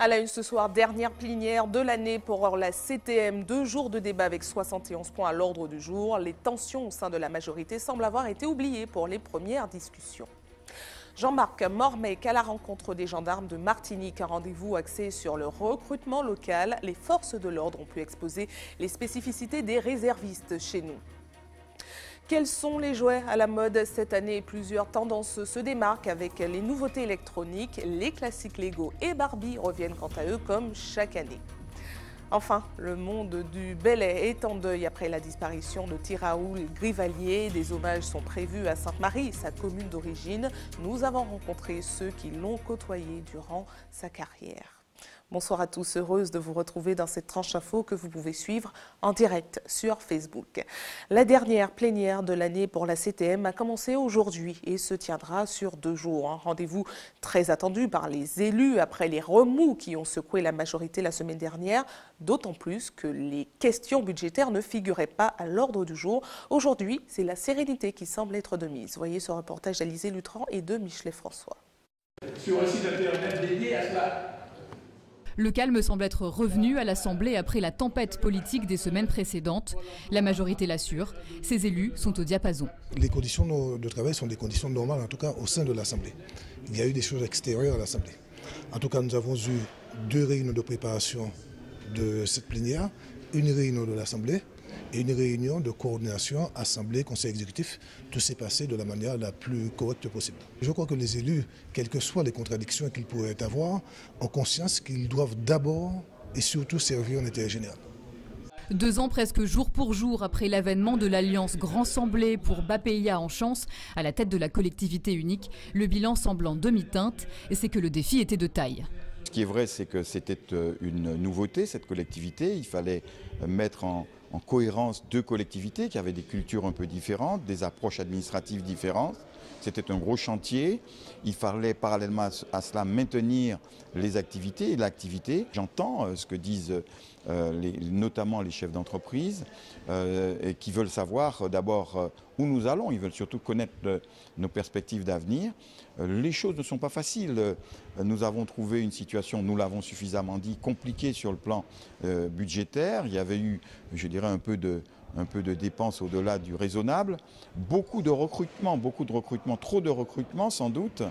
À la une ce soir, dernière plénière de l'année pour la CTM. 2 jours de débat avec 71 points à l'ordre du jour. Les tensions au sein de la majorité semblent avoir été oubliées pour les premières discussions. Jean-Marc Mormec à la rencontre des gendarmes de Martinique. Un rendez-vous axé sur le recrutement local. Les forces de l'ordre ont pu exposer les spécificités des réservistes chez nous. Quels sont les jouets à la mode cette année? Plusieurs tendances se démarquent avec les nouveautés électroniques. Les classiques Lego et Barbie reviennent quant à eux comme chaque année. Enfin, le monde du Belley est en deuil après la disparition de Tiraoul Grivalier. Des hommages sont prévus à Sainte-Marie, sa commune d'origine. Nous avons rencontré ceux qui l'ont côtoyé durant sa carrière. Bonsoir à tous, heureuse de vous retrouver dans cette tranche info que vous pouvez suivre en direct sur Facebook. La dernière plénière de l'année pour la CTM a commencé aujourd'hui et se tiendra sur 2 jours. Un rendez-vous très attendu par les élus après les remous qui ont secoué la majorité la semaine dernière, d'autant plus que les questions budgétaires ne figuraient pas à l'ordre du jour. Aujourd'hui, c'est la sérénité qui semble être de mise. Voyez ce reportage d'Alizé Lutran et de Michelet François. Sur un site internet dédié à cela. Le calme semble être revenu à l'Assemblée après la tempête politique des semaines précédentes. La majorité l'assure, ses élus sont au diapason. Les conditions de travail sont des conditions normales, en tout cas au sein de l'Assemblée. Il y a eu des choses extérieures à l'Assemblée. En tout cas, nous avons eu 2 réunions de préparation de cette plénière, une réunion de l'Assemblée et une réunion de coordination Assemblée, Conseil exécutif. Tout s'est passé de la manière la plus correcte possible. Je crois que les élus, quelles que soient les contradictions qu'ils pourraient avoir, ont conscience qu'ils doivent d'abord et surtout servir l'intérêt général. 2 ans presque jour pour jour après l'avènement de l'Alliance Grand Semblé pour Bapéya en Chance à la tête de la collectivité unique, le bilan semble en demi-teinte et c'est que le défi était de taille. Ce qui est vrai, c'est que c'était une nouveauté, cette collectivité. Il fallait mettre en cohérence 2 collectivités qui avaient des cultures un peu différentes, des approches administratives différentes. C'était un gros chantier. Il fallait parallèlement à cela maintenir les activités et l'activité. J'entends ce que disent notamment les chefs d'entreprise et qui veulent savoir d'abord où nous allons. Ils veulent surtout connaître nos perspectives d'avenir. Les choses ne sont pas faciles. Nous avons trouvé une situation, nous l'avons suffisamment dit, compliquée sur le plan budgétaire. Il y avait eu, je dirais, un peu de dépenses au-delà du raisonnable. Beaucoup de recrutement, trop de recrutement sans doute,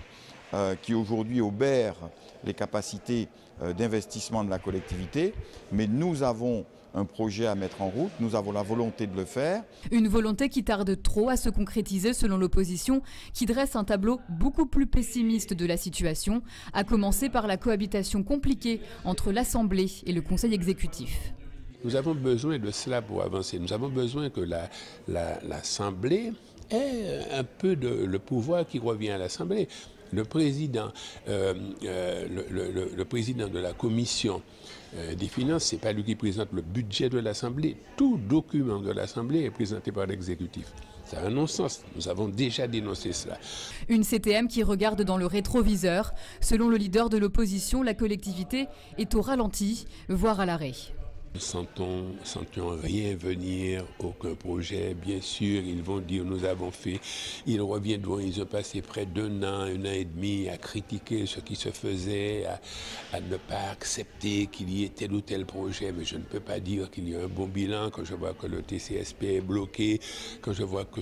qui aujourd'hui obèrent les capacités d'investissement de la collectivité. Mais nous avons un projet à mettre en route, nous avons la volonté de le faire. Une volonté qui tarde trop à se concrétiser selon l'opposition, qui dresse un tableau beaucoup plus pessimiste de la situation, à commencer par la cohabitation compliquée entre l'Assemblée et le Conseil exécutif. Nous avons besoin de cela pour avancer. Nous avons besoin que l'Assemblée ait un peu le pouvoir qui revient à l'Assemblée. Le président de la commission des finances, ce n'est pas lui qui présente le budget de l'Assemblée. Tout document de l'Assemblée est présenté par l'exécutif. C'est un non-sens. Nous avons déjà dénoncé cela. Une CTM qui regarde dans le rétroviseur. Selon le leader de l'opposition, la collectivité est au ralenti, voire à l'arrêt. Nous sentions rien venir, aucun projet. Bien sûr, ils vont dire nous avons fait. Ils reviendront, ils ont passé près d'1 an, 1 an et demi à critiquer ce qui se faisait, à ne pas accepter qu'il y ait tel ou tel projet. Mais je ne peux pas dire qu'il y a un bon bilan quand je vois que le TCSP est bloqué, quand je vois que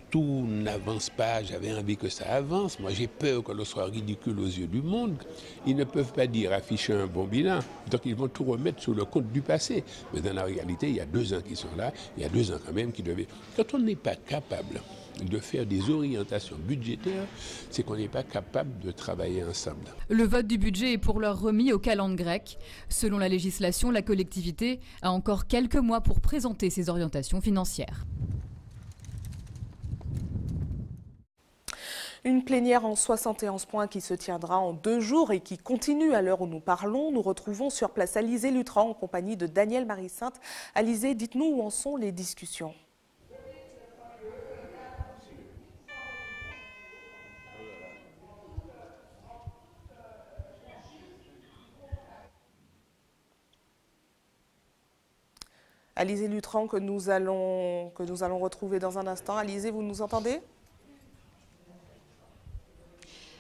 tout n'avance pas. J'avais envie que ça avance. Moi, j'ai peur que l'on soit ridicule aux yeux du monde. Ils ne peuvent pas afficher un bon bilan. Donc, ils vont tout remettre sur le compte du passé. Mais dans la réalité, il y a 2 ans qui sont là, il y a 2 ans quand même qui devaient... Quand on n'est pas capable de faire des orientations budgétaires, c'est qu'on n'est pas capable de travailler ensemble. Le vote du budget est pour l'heure remis au calendrier grec. Selon la législation, la collectivité a encore quelques mois pour présenter ses orientations financières. Une plénière en 71 points qui se tiendra en 2 jours et qui continue à l'heure où nous parlons. Nous retrouvons sur place Alizé Lutran en compagnie de Daniel Marie-Sainte. Alizé, dites-nous où en sont les discussions. Alizé Lutran que nous allons retrouver dans un instant. Alizé, vous nous entendez ?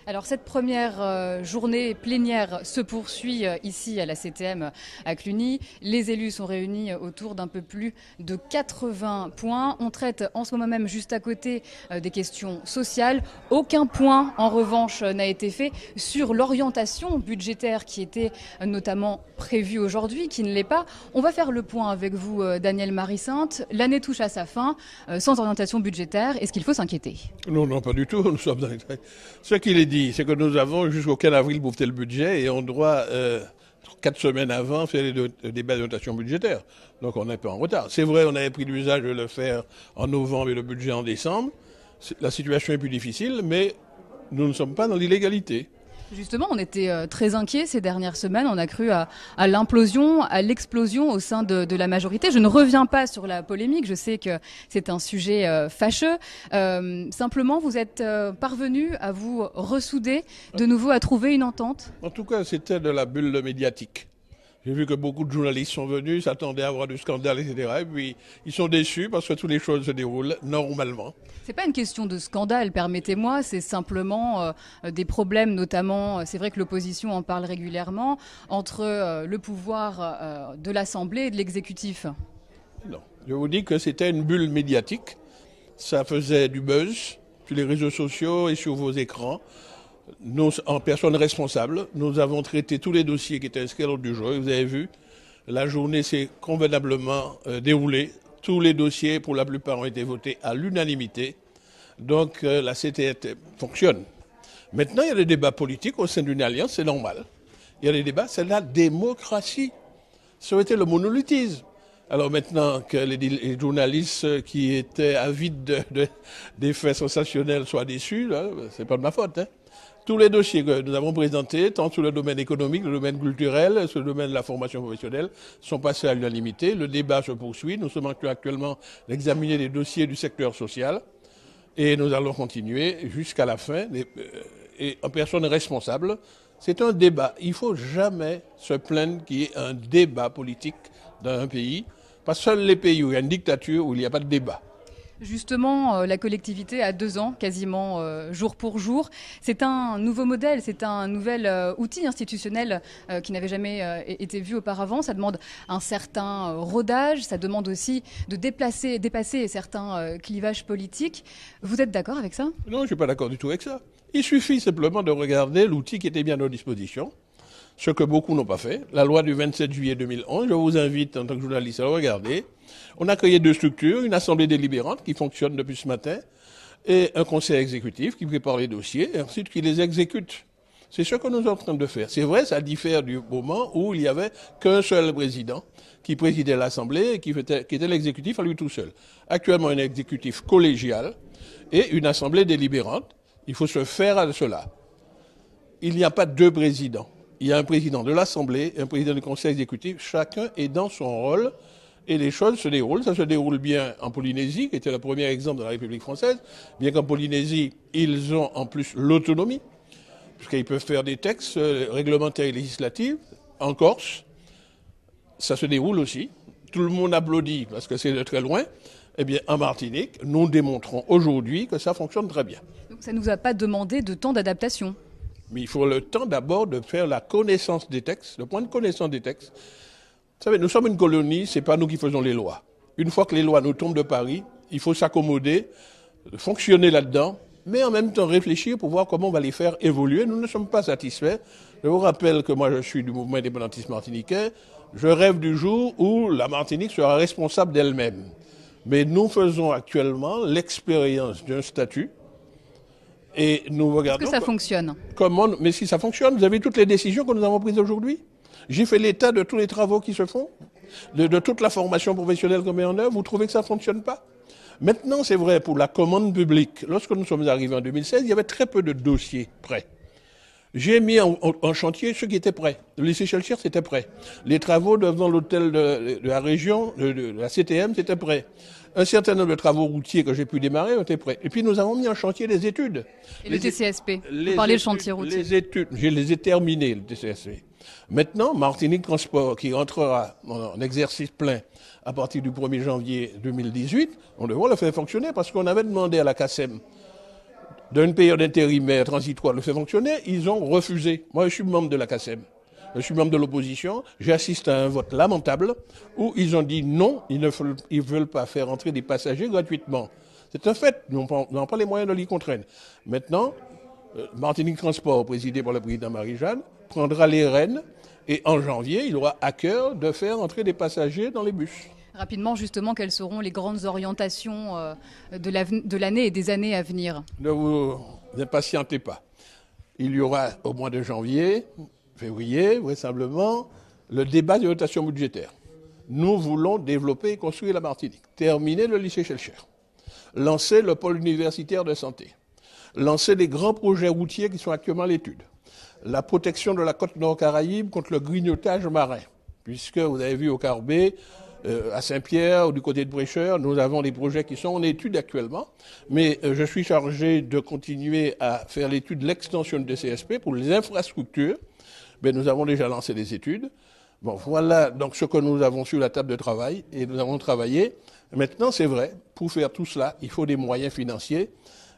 Alors cette première journée plénière se poursuit ici à la CTM à Cluny. Les élus sont réunis autour d'un peu plus de 80 points. On traite en ce moment même juste à côté des questions sociales. Aucun point en revanche n'a été fait sur l'orientation budgétaire qui était notamment prévue aujourd'hui, qui ne l'est pas. On va faire le point avec vous, Daniel Marie-Sainte. L'année touche à sa fin, sans orientation budgétaire. Est-ce qu'il faut s'inquiéter? Non, pas du tout. Nous sommes dans... Ce qu'il est dit, c'est que nous avons jusqu'au 15 avril pour voter le budget et on doit, 4 semaines avant, faire les débats de notation budgétaire. Donc on est un peu en retard. C'est vrai, on avait pris l'usage de le faire en novembre et le budget en décembre. La situation est plus difficile, mais nous ne sommes pas dans l'illégalité. Justement, on était très inquiets ces dernières semaines. On a cru à l'implosion, à l'explosion au sein de la majorité. Je ne reviens pas sur la polémique. Je sais que c'est un sujet fâcheux. Simplement, vous êtes parvenu à vous ressouder, de nouveau à trouver une entente? En tout cas, c'était de la bulle médiatique. J'ai vu que beaucoup de journalistes sont venus, s'attendaient à avoir du scandale, etc. Et puis, ils sont déçus parce que toutes les choses se déroulent normalement. C'est pas une question de scandale, permettez-moi, c'est simplement des problèmes, notamment, c'est vrai que l'opposition en parle régulièrement, entre le pouvoir de l'Assemblée et de l'exécutif. Non, je vous dis que c'était une bulle médiatique. Ça faisait du buzz sur les réseaux sociaux et sur vos écrans. Nous, en personne responsable, nous avons traité tous les dossiers qui étaient inscrits à l'ordre du jour. Et vous avez vu, la journée s'est convenablement déroulée. Tous les dossiers, pour la plupart, ont été votés à l'unanimité. Donc la CTM fonctionne. Maintenant, il y a des débats politiques au sein d'une alliance, c'est normal. Il y a des débats, c'est la démocratie. Ça aurait été le monolithisme. Alors maintenant que les journalistes qui étaient avides des faits sensationnels soient déçus, là, c'est pas de ma faute, hein. Tous les dossiers que nous avons présentés, tant sur le domaine économique, le domaine culturel, sur le domaine de la formation professionnelle, sont passés à l'unanimité. Le débat se poursuit. Nous sommes actuellement à examiner les dossiers du secteur social et nous allons continuer jusqu'à la fin. Et en personne responsable, c'est un débat. Il ne faut jamais se plaindre qu'il y ait un débat politique dans un pays. Pas seuls les pays où il y a une dictature, où il n'y a pas de débat. Justement, la collectivité a 2 ans, quasiment jour pour jour. C'est un nouveau modèle, c'est un nouvel outil institutionnel qui n'avait jamais été vu auparavant. Ça demande un certain rodage, ça demande aussi de dépasser certains clivages politiques. Vous êtes d'accord avec ça? Non, je ne suis pas d'accord du tout avec ça. Il suffit simplement de regarder l'outil qui était bien à nos dispositions, ce que beaucoup n'ont pas fait. La loi du 27 juillet 2011, je vous invite en tant que journaliste à le regarder. On a créé 2 structures, une assemblée délibérante qui fonctionne depuis ce matin et un conseil exécutif qui prépare les dossiers et ensuite qui les exécute. C'est ce que nous sommes en train de faire. C'est vrai, ça diffère du moment où il n'y avait qu'un seul président qui présidait l'assemblée et qui était l'exécutif à lui tout seul. Actuellement, un exécutif collégial et une assemblée délibérante. Il faut se faire à cela. Il n'y a pas 2 présidents. Il y a un président de l'Assemblée et un président du Conseil exécutif. Chacun est dans son rôle et les choses se déroulent. Ça se déroule bien en Polynésie, qui était le premier exemple de la République française. Bien qu'en Polynésie, ils ont en plus l'autonomie, puisqu'ils peuvent faire des textes réglementaires et législatifs. En Corse, ça se déroule aussi. Tout le monde applaudit parce que c'est de très loin. Eh bien, en Martinique, nous démontrons aujourd'hui que ça fonctionne très bien. Donc ça ne nous a pas demandé de temps d'adaptation. Mais il faut le temps d'abord de faire la connaissance des textes, le point de connaissance des textes. Vous savez, nous sommes une colonie, ce n'est pas nous qui faisons les lois. Une fois que les lois nous tombent de Paris, il faut s'accommoder, fonctionner là-dedans, mais en même temps réfléchir pour voir comment on va les faire évoluer. Nous ne sommes pas satisfaits. Je vous rappelle que moi je suis du mouvement indépendantiste martiniquais. Je rêve du jour où la Martinique sera responsable d'elle-même. Mais nous faisons actuellement l'expérience d'un statut. Et nous regardons. Est-ce que ça fonctionne? Mais si ça fonctionne, vous avez toutes les décisions que nous avons prises aujourd'hui. J'ai fait l'état de tous les travaux qui se font, de toute la formation professionnelle qu'on met en œuvre. Vous trouvez que ça ne fonctionne pas? Maintenant, c'est vrai, pour la commande publique, lorsque nous sommes arrivés en 2016, il y avait très peu de dossiers prêts. J'ai mis en chantier ceux qui étaient prêts. Le lycée Chelcher, c'était prêt. Les travaux devant l'hôtel de la région, de la CTM, c'était prêt. Un certain nombre de travaux routiers que j'ai pu démarrer étaient prêts. Et puis nous avons mis en chantier les études. Et le TCSP, vous parlez de chantier routier. Les études, je les ai terminées, le TCSP. Maintenant, Martinique Transport, qui entrera en exercice plein à partir du 1er janvier 2018, on devra le faire fonctionner parce qu'on avait demandé à la CACEM d'une période intérimaire transitoire le fait fonctionner, ils ont refusé. Moi, je suis membre de la CACEM. Je suis membre de l'opposition. J'assiste à un vote lamentable où ils ont dit non, ils ne veulent pas faire entrer des passagers gratuitement. C'est un fait. Nous n'avons pas les moyens de l'y contraindre. Maintenant, Martinique Transport, présidé par le président Marie-Jeanne, prendra les rênes et en janvier, il aura à cœur de faire entrer des passagers dans les bus. Rapidement, justement, quelles seront les grandes orientations de l'année et des années à venir? Ne vous impatientez pas. Il y aura au mois de janvier, février, vraisemblablement, le débat de dotation budgétaire. Nous voulons développer et construire la Martinique, terminer le lycée Schellcher, lancer le pôle universitaire de santé, lancer des grands projets routiers qui sont actuellement à l'étude, la protection de la côte nord-Caraïbe contre le grignotage marin, puisque vous avez vu au Carbet, à Saint-Pierre ou du côté de Brécheur, nous avons des projets qui sont en étude actuellement, mais je suis chargé de continuer à faire l'étude de l'extension de CSP pour les infrastructures. Mais nous avons déjà lancé des études. Bon, voilà donc ce que nous avons sur la table de travail et nous avons travaillé. Maintenant, c'est vrai, pour faire tout cela, il faut des moyens financiers.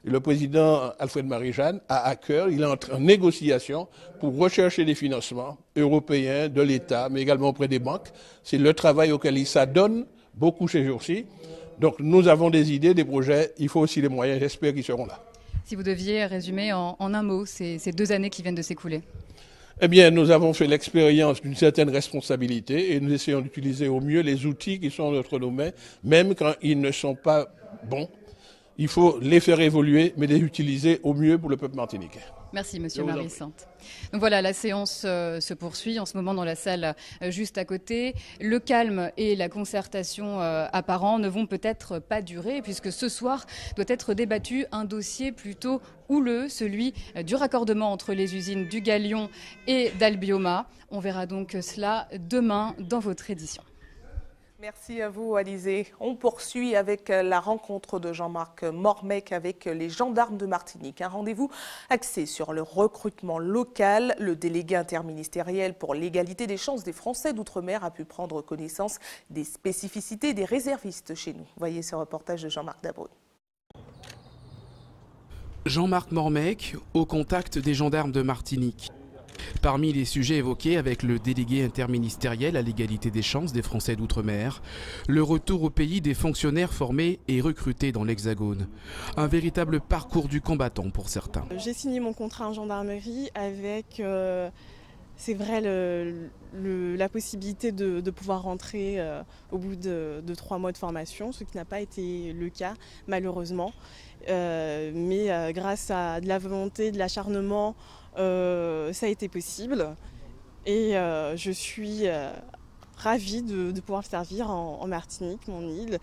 Et le président Alfred Marie-Jeanne a à cœur, il est en négociation pour rechercher des financements européens, de l'État, mais également auprès des banques. C'est le travail auquel il s'adonne beaucoup ces jours-ci. Donc nous avons des idées, des projets, il faut aussi les moyens, j'espère qu'ils seront là. Si vous deviez résumer en un mot ces 2 années qui viennent de s'écouler. Eh bien, nous avons fait l'expérience d'une certaine responsabilité et nous essayons d'utiliser au mieux les outils qui sont entre nos mains, même quand ils ne sont pas bons. Il faut les faire évoluer, mais les utiliser au mieux pour le peuple martiniquais. Merci, Monsieur Marie-Sante. Donc voilà, la séance se poursuit en ce moment dans la salle juste à côté. Le calme et la concertation apparents ne vont peut-être pas durer, puisque ce soir doit être débattu un dossier plutôt houleux, celui du raccordement entre les usines du Galion et d'Albioma. On verra donc cela demain dans votre édition. Merci à vous, Alizé. On poursuit avec la rencontre de Jean-Marc Mormec avec les gendarmes de Martinique. Un rendez-vous axé sur le recrutement local. Le délégué interministériel pour l'égalité des chances des Français d'outre-mer a pu prendre connaissance des spécificités des réservistes chez nous. Voyez ce reportage de Jean-Marc Dabrou. Jean-Marc Mormec au contact des gendarmes de Martinique. Parmi les sujets évoqués avec le délégué interministériel à l'égalité des chances des Français d'outre-mer, le retour au pays des fonctionnaires formés et recrutés dans l'Hexagone. Un véritable parcours du combattant pour certains. J'ai signé mon contrat en gendarmerie avec, c'est vrai, la possibilité de pouvoir rentrer au bout de 3 mois de formation, ce qui n'a pas été le cas malheureusement. Mais grâce à de la volonté, de l'acharnement, ça a été possible et je suis ravie de pouvoir servir en Martinique, mon île,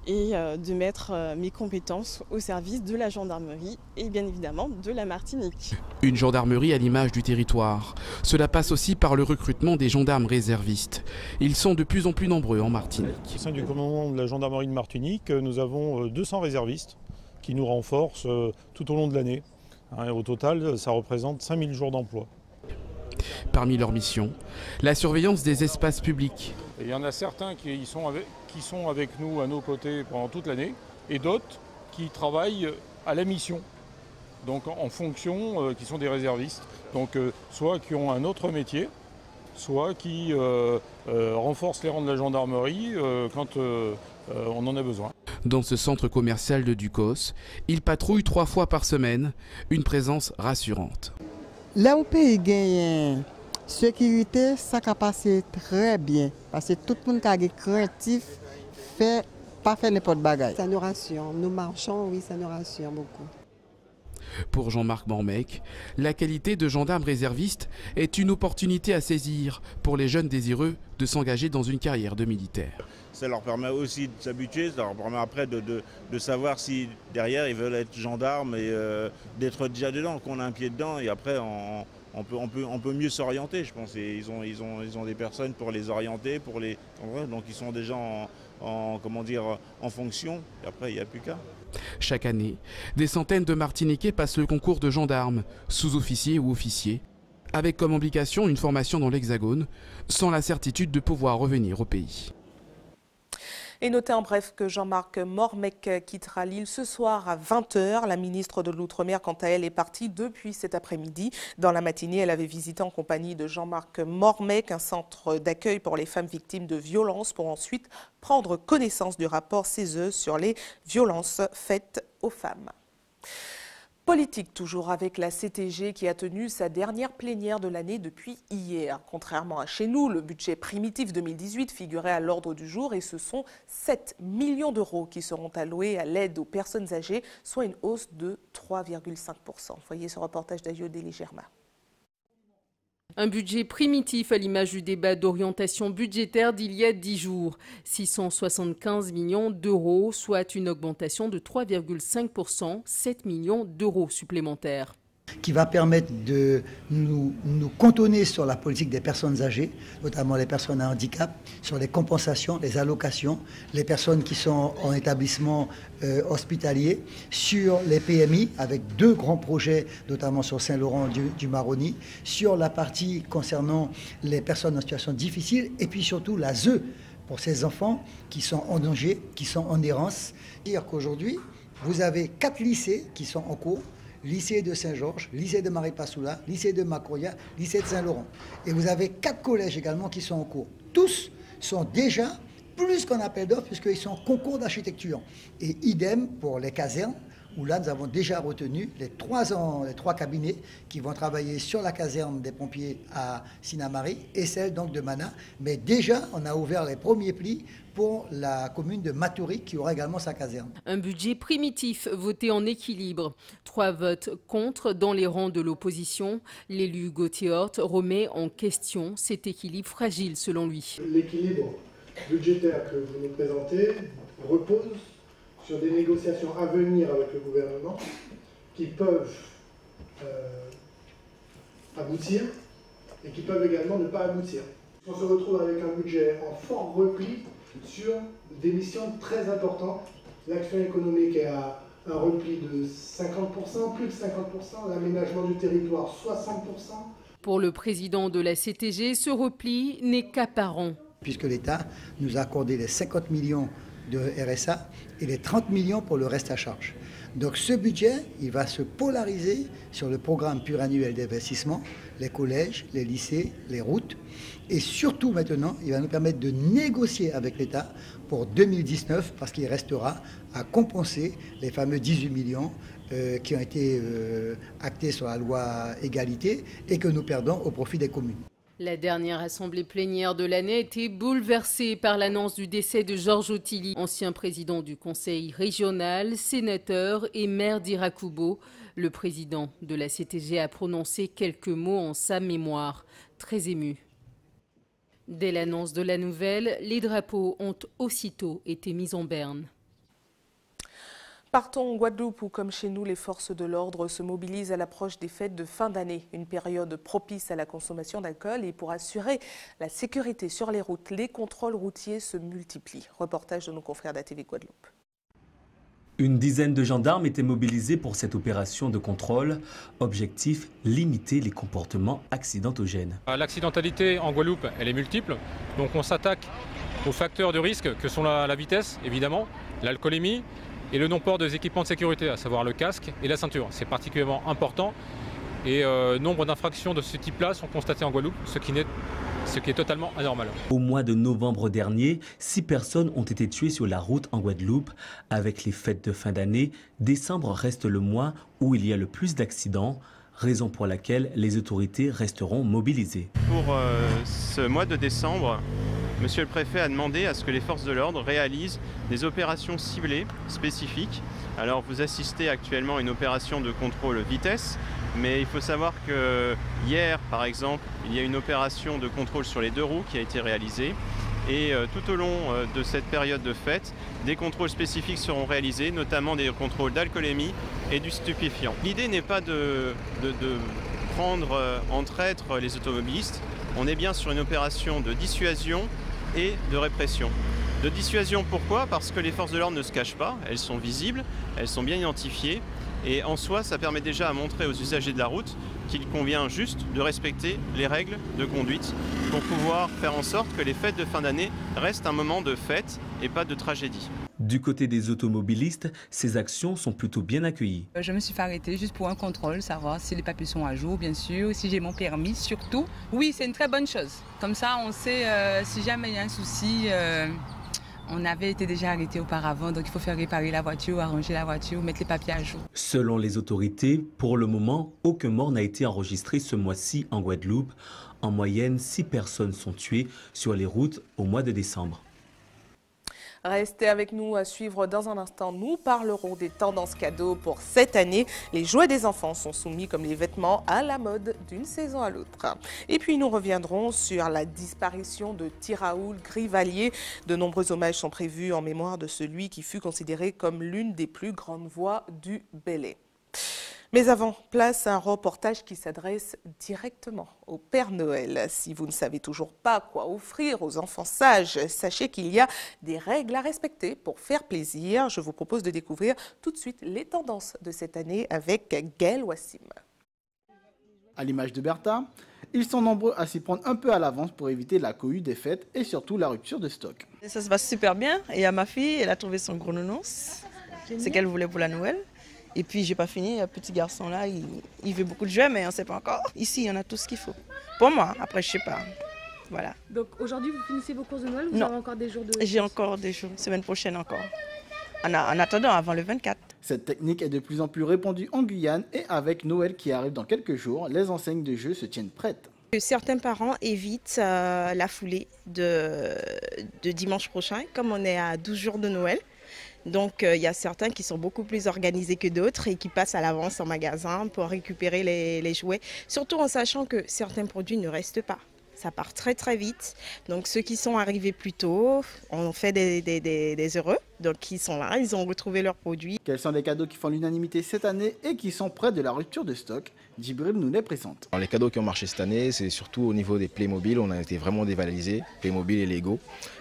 et de mettre mes compétences au service de la gendarmerie et bien évidemment de la Martinique. Une gendarmerie à l'image du territoire. Cela passe aussi par le recrutement des gendarmes réservistes. Ils sont de plus en plus nombreux en Martinique. Au sein du commandement de la gendarmerie de Martinique, nous avons 200 réservistes qui nous renforcent tout au long de l'année. Au total, ça représente 5000 jours d'emploi. Parmi leurs missions, la surveillance des espaces publics. Et il y en a certains qui sont avec nous à nos côtés pendant toute l'année et d'autres qui travaillent à la mission, donc en fonction, qui sont des réservistes, donc soit qui ont un autre métier, soit qui renforcent les rangs de la gendarmerie quand on en a besoin. Dans ce centre commercial de Ducos, ils patrouillent 3 fois par semaine, une présence rassurante. Là où le pays gagne sécurité, ça a passé très bien. Parce que tout le monde qui est craintif fait pas faire n'importe bagaille. Ça nous rassure. Nous marchons, oui, ça nous rassure beaucoup. Pour Jean-Marc Mormec, la qualité de gendarme réserviste est une opportunité à saisir pour les jeunes désireux de s'engager dans une carrière de militaire. Ça leur permet aussi de s'habituer, ça leur permet après de savoir si derrière ils veulent être gendarmes et d'être déjà dedans, qu'on a un pied dedans et après on peut mieux s'orienter, je pense. Et ils ont des personnes pour les orienter, donc ils sont déjà en fonction et après il n'y a plus qu'à. Chaque année, des centaines de Martiniquais passent le concours de gendarmes, sous-officiers ou officiers, avec comme obligation une formation dans l'Hexagone, sans la certitude de pouvoir revenir au pays. Et notez en bref que Jean-Marc Mormec quittera l'île ce soir à 20h. La ministre de l'Outre-mer, quant à elle, est partie depuis cet après-midi. Dans la matinée, elle avait visité en compagnie de Jean-Marc Mormec un centre d'accueil pour les femmes victimes de violences pour ensuite prendre connaissance du rapport CESE sur les violences faites aux femmes. Politique toujours avec la CTG qui a tenu sa dernière plénière de l'année depuis hier. Contrairement à chez nous, le budget primitif 2018 figurait à l'ordre du jour et ce sont 7 millions d'euros qui seront alloués à l'aide aux personnes âgées, soit une hausse de 3,5%. Voyez ce reportage d'Ayodele Germain. Un budget primitif à l'image du débat d'orientation budgétaire d'il y a 10 jours. 675 millions d'euros, soit une augmentation de 3,5%, 7 millions d'euros supplémentaires. Qui va permettre de nous cantonner sur la politique des personnes âgées, notamment les personnes à handicap, sur les compensations, les allocations, les personnes qui sont en établissement hospitalier, sur les PMI, avec 2 grands projets, notamment sur Saint-Laurent du Maroni, sur la partie concernant les personnes en situation difficile, et puis surtout la ZE pour ces enfants qui sont en danger, qui sont en errance. C'est-à-dire qu'aujourd'hui, vous avez 4 lycées qui sont en cours, lycée de Saint-Georges, lycée de Maripasoula, lycée de Macoya, lycée de Saint-Laurent. Et vous avez 4 collèges également qui sont en cours. Tous sont déjà plus qu'en appel d'offres puisqu'ils sont en concours d'architecture. Et idem pour les casernes, où là nous avons déjà retenu les 3 cabinets qui vont travailler sur la caserne des pompiers à Sinamari et celle donc de Mana. Mais déjà on a ouvert les premiers plis pour la commune de Matoury qui aura également sa caserne. Un budget primitif voté en équilibre. 3 votes contre dans les rangs de l'opposition. L'élu Gauthier Hort remet en question cet équilibre fragile selon lui. L'équilibre budgétaire que vous nous présentez repose sur des négociations à venir avec le gouvernement qui peuvent aboutir et qui peuvent également ne pas aboutir. On se retrouve avec un budget en fort repli sur des missions très importantes. L'action économique est à un repli de 50%, plus de 50%, l'aménagement du territoire 60%. Pour le président de la CTG, ce repli n'est qu'apparent. Puisque l'État nous a accordé les 50 millions de RSA et les 30 millions pour le reste à charge. Donc ce budget, il va se polariser sur le programme pluriannuel d'investissement, les collèges, les lycées, les routes. Et surtout maintenant, il va nous permettre de négocier avec l'État pour 2019 parce qu'il restera à compenser les fameux 18 millions qui ont été actés sur la loi égalité et que nous perdons au profit des communes. La dernière assemblée plénière de l'année a été bouleversée par l'annonce du décès de Georges Otili, ancien président du conseil régional, sénateur et maire d'Irakubo. Le président de la CTG a prononcé quelques mots en sa mémoire, très ému. Dès l'annonce de la nouvelle, les drapeaux ont aussitôt été mis en berne. Partons en Guadeloupe où, comme chez nous, les forces de l'ordre se mobilisent à l'approche des fêtes de fin d'année. Une période propice à la consommation d'alcool et pour assurer la sécurité sur les routes, les contrôles routiers se multiplient. Reportage de nos confrères d'ATV Guadeloupe. Une dizaine de gendarmes étaient mobilisés pour cette opération de contrôle. Objectif, limiter les comportements accidentogènes. L'accidentalité en Guadeloupe, elle est multiple. Donc on s'attaque aux facteurs de risque que sont la vitesse, évidemment, l'alcoolémie, et le non-port des équipements de sécurité, à savoir le casque et la ceinture. C'est particulièrement important et nombre d'infractions de ce type-là sont constatées en Guadeloupe, ce qui est totalement anormal. Au mois de novembre dernier, 6 personnes ont été tuées sur la route en Guadeloupe. Avec les fêtes de fin d'année, décembre reste le mois où il y a le plus d'accidents, raison pour laquelle les autorités resteront mobilisées. Pour ce mois de décembre, Monsieur le Préfet a demandé à ce que les forces de l'ordre réalisent des opérations ciblées, spécifiques. Alors vous assistez actuellement à une opération de contrôle vitesse, mais il faut savoir que hier, par exemple, il y a une opération de contrôle sur les 2 roues qui a été réalisée. Et tout au long de cette période de fête, des contrôles spécifiques seront réalisés, notamment des contrôles d'alcoolémie et du stupéfiant. L'idée n'est pas de prendre en traître les automobilistes. On est bien sur une opération de dissuasion et de répression. De dissuasion, pourquoi? Parce que les forces de l'ordre ne se cachent pas, elles sont visibles, elles sont bien identifiées et en soi ça permet déjà à montrer aux usagers de la route qu'il convient juste de respecter les règles de conduite pour pouvoir faire en sorte que les fêtes de fin d'année restent un moment de fête et pas de tragédie. Du côté des automobilistes, ces actions sont plutôt bien accueillies. Je me suis fait arrêter juste pour un contrôle, savoir si les papiers sont à jour, bien sûr, si j'ai mon permis surtout. Oui, c'est une très bonne chose. Comme ça, on sait si jamais il y a un souci. On avait été déjà arrêté auparavant, donc il faut faire réparer la voiture, arranger la voiture, mettre les papiers à jour. Selon les autorités, pour le moment, aucun mort n'a été enregistré ce mois-ci en Guadeloupe. En moyenne, 6 personnes sont tuées sur les routes au mois de décembre. Restez avec nous à suivre dans un instant. Nous parlerons des tendances cadeaux pour cette année. Les jouets des enfants sont soumis comme les vêtements à la mode d'une saison à l'autre. Et puis nous reviendrons sur la disparition de Tiraoul Grivalier. De nombreux hommages sont prévus en mémoire de celui qui fut considéré comme l'une des plus grandes voix du Bélé. Mais avant, place à un reportage qui s'adresse directement au Père Noël. Si vous ne savez toujours pas quoi offrir aux enfants sages, sachez qu'il y a des règles à respecter pour faire plaisir. Je vous propose de découvrir tout de suite les tendances de cette année avec Gaël Wassim. À l'image de Bertha, ils sont nombreux à s'y prendre un peu à l'avance pour éviter la cohue des fêtes et surtout la rupture de stock. Ça se passe super bien. Et à ma fille, elle a trouvé son gros nounours. C'est qu'elle voulait pour la Noël. Et puis, j'ai pas fini, le petit garçon là, il veut beaucoup de jouets, mais on ne sait pas encore. Ici, il y en a tout ce qu'il faut. Pour moi, après, je sais pas. Voilà. Donc aujourd'hui, vous finissez vos courses de Noël ou vous avez encore des jours de... J'ai encore des jours, semaine prochaine encore. En attendant, avant le 24. Cette technique est de plus en plus répandue en Guyane et avec Noël qui arrive dans quelques jours, les enseignes de jeux se tiennent prêtes. Certains parents évitent la foulée de dimanche prochain, comme on est à 12 jours de Noël. Donc il y a certains qui sont beaucoup plus organisés que d'autres et qui passent à l'avance en magasin pour récupérer les jouets. Surtout en sachant que certains produits ne restent pas. Ça part très très vite. Donc ceux qui sont arrivés plus tôt, on fait des heureux. Donc ils sont là, ils ont retrouvé leurs produits. Quels sont les cadeaux qui font l'unanimité cette année et qui sont près de la rupture de stock? Djibril nous les présente. Alors, les cadeaux qui ont marché cette année, c'est surtout au niveau des Playmobil. On a été vraiment dévalorisés, Playmobil et Lego.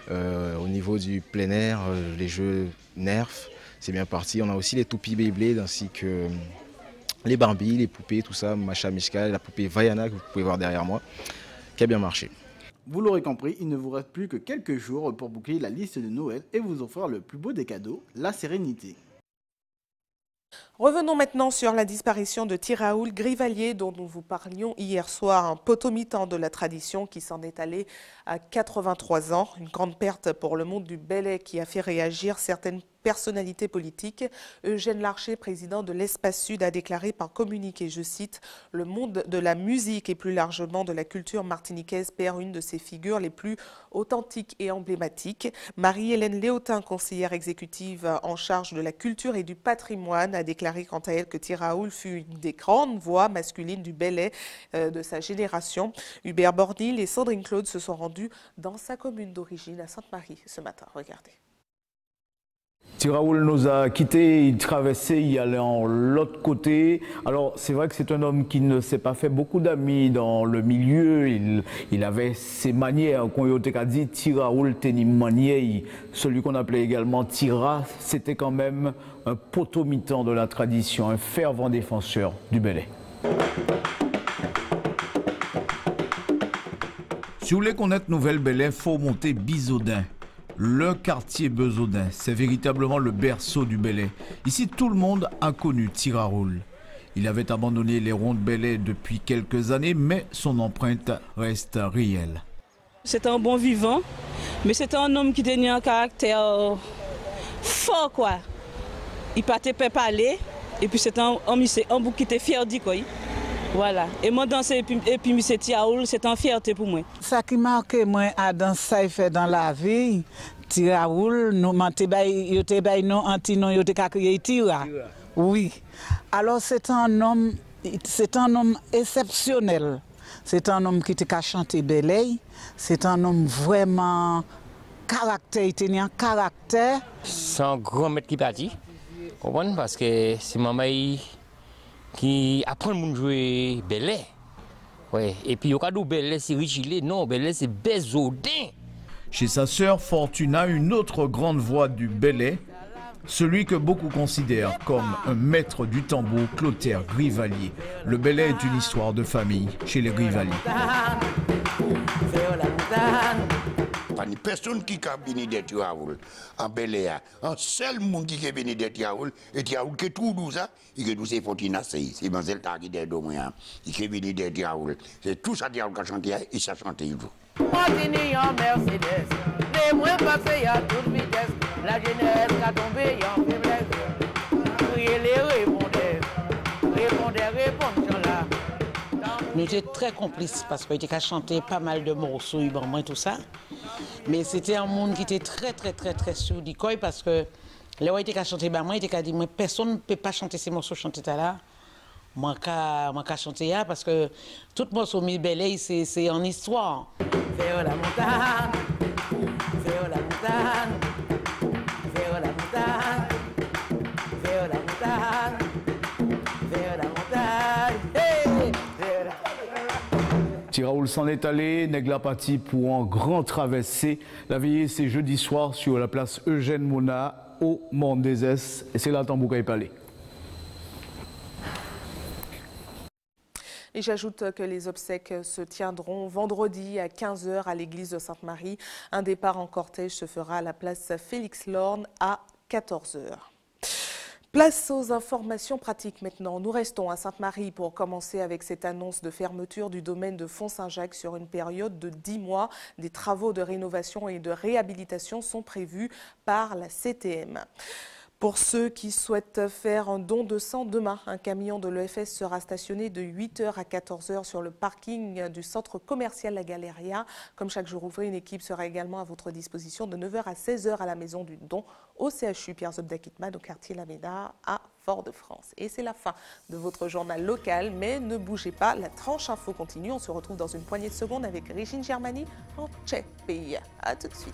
Au niveau du plein air, les jeux Nerf, c'est bien parti. On a aussi les toupies Beyblade ainsi que les Barbie, les poupées, tout ça, Macha Mishka, la poupée Vaiana que vous pouvez voir derrière moi, qui a bien marché. Vous l'aurez compris, il ne vous reste plus que quelques jours pour boucler la liste de Noël et vous offrir le plus beau des cadeaux, la sérénité. Revenons maintenant sur la disparition de Tiraoul Grivalier dont nous vous parlions hier soir, un potomitan de la tradition qui s'en est allé à 83 ans. Une grande perte pour le monde du Bélé qui a fait réagir certaines personnalités politiques. Eugène Larcher, président de l'Espace Sud, a déclaré par communiqué, je cite, « Le monde de la musique et plus largement de la culture martiniquaise perd une de ses figures les plus authentiques et emblématiques. » Marie-Hélène Léotin, conseillère exécutive en charge de la culture et du patrimoine, a déclaré quant à elle que Tiraoul fut une des grandes voix masculines du Bélé de sa génération. Hubert Bornil et Sandrine Claude se sont rendus dans sa commune d'origine à Sainte-Marie ce matin. Regardez. Tiraoul nous a quittés, il traversait, il allait en l'autre côté. Alors c'est vrai que c'est un homme qui ne s'est pas fait beaucoup d'amis dans le milieu. Il avait ses manières, qu'on a dit Tiraoul tenait manière. Celui qu'on appelait également Tira, c'était quand même un potomitan de la tradition, un fervent défenseur du Bélé. Si vous voulez connaître Nouvelle-Bélé, il faut monter Bizaudin. Le quartier Besaudin, c'est véritablement le berceau du Bélé. Ici, tout le monde a connu Tiraoul. Il avait abandonné les ronds de Bélé depuis quelques années, mais son empreinte reste réelle. C'était un bon vivant, mais c'était un homme qui tenait un caractère fort, quoi. Il partait pas parler, et puis c'était un homme qui était fier d'y, quoi. Voilà. Et moi danser et puis M. Tiraoul, c'est une fierté pour moi. Ça qui marque moi à danser fait dans la vie, Tiraoul, nous manté bay non antinon yo te kakrié Tira. Oui. Alors c'est un homme exceptionnel. C'est un homme qui te chanté Bélé, c'est un homme vraiment caractère, il tenait un caractère. C'est un grand maître qui partit. Comprendre parce que c'est maman qui apprend à jouer Bélé. Ouais. Et puis, au cas où Bélé, c'est Richilé, non, Bélé, c'est Besaudin. Chez sa sœur Fortuna, une autre grande voix du Bélé, Celui que beaucoup considèrent comme un maître du tambour, Clotaire Grivalier. Le Belley est une histoire de famille chez les Grivalier. Pas personne qui a béni de Tiaoul en Belley. Un seul monde qui a béni de Tiaoul, et Tiaoul qui est tout douce, il est douce et Fortina, c'est Mazel Tagi de Domoyan, qui est béni de Tiaoul. C'est tout ça Tiaoul qui a chanté, et ça chanté il faut. Martini en Mercedes, les moins passés à toute vitesse, la jeunesse qui a tombé en faiblesse. Criez les répondez là. Nous étions très complices parce qu'il était qu'à chanter pas mal de morceaux, moi tout ça. Mais c'était un monde qui était très sur l'icône parce que là où il était qu'à chanter, moi il était qu'à dire personne ne peut pas chanter ces morceaux chantés là. Moi qu'à chanter là parce que tout morceau mi Belley c'est en histoire. Vers la montagne, vers la montagne, vers la montagne, vers la montagne, vers la montagne. Hey, vers la... Tiraoul s'en est allé, Negla parti pour un grand traversée. La veillée c'est jeudi soir sur la place Eugène Mona au Mont-des-Es et c'est là Tambouka est parlé. Et j'ajoute que les obsèques se tiendront vendredi à 15h à l'église de Sainte-Marie. Un départ en cortège se fera à la place Félix-Lorne à 14h. Place aux informations pratiques maintenant. Nous restons à Sainte-Marie pour commencer avec cette annonce de fermeture du domaine de Font-Saint-Jacques sur une période de 10 mois. Des travaux de rénovation et de réhabilitation sont prévus par la CTM. Pour ceux qui souhaitent faire un don de sang demain, un camion de l'EFS sera stationné de 8h à 14h sur le parking du centre commercial La Galeria. Comme chaque jour ouvré, une équipe sera également à votre disposition de 9h à 16h à la maison du don au CHU Pierre Zobda-Kitman au quartier Lameda à Fort-de-France. Et c'est la fin de votre journal local, mais ne bougez pas, la tranche info continue. On se retrouve dans une poignée de secondes avec Régine Germani en Tchèque pays. A tout de suite.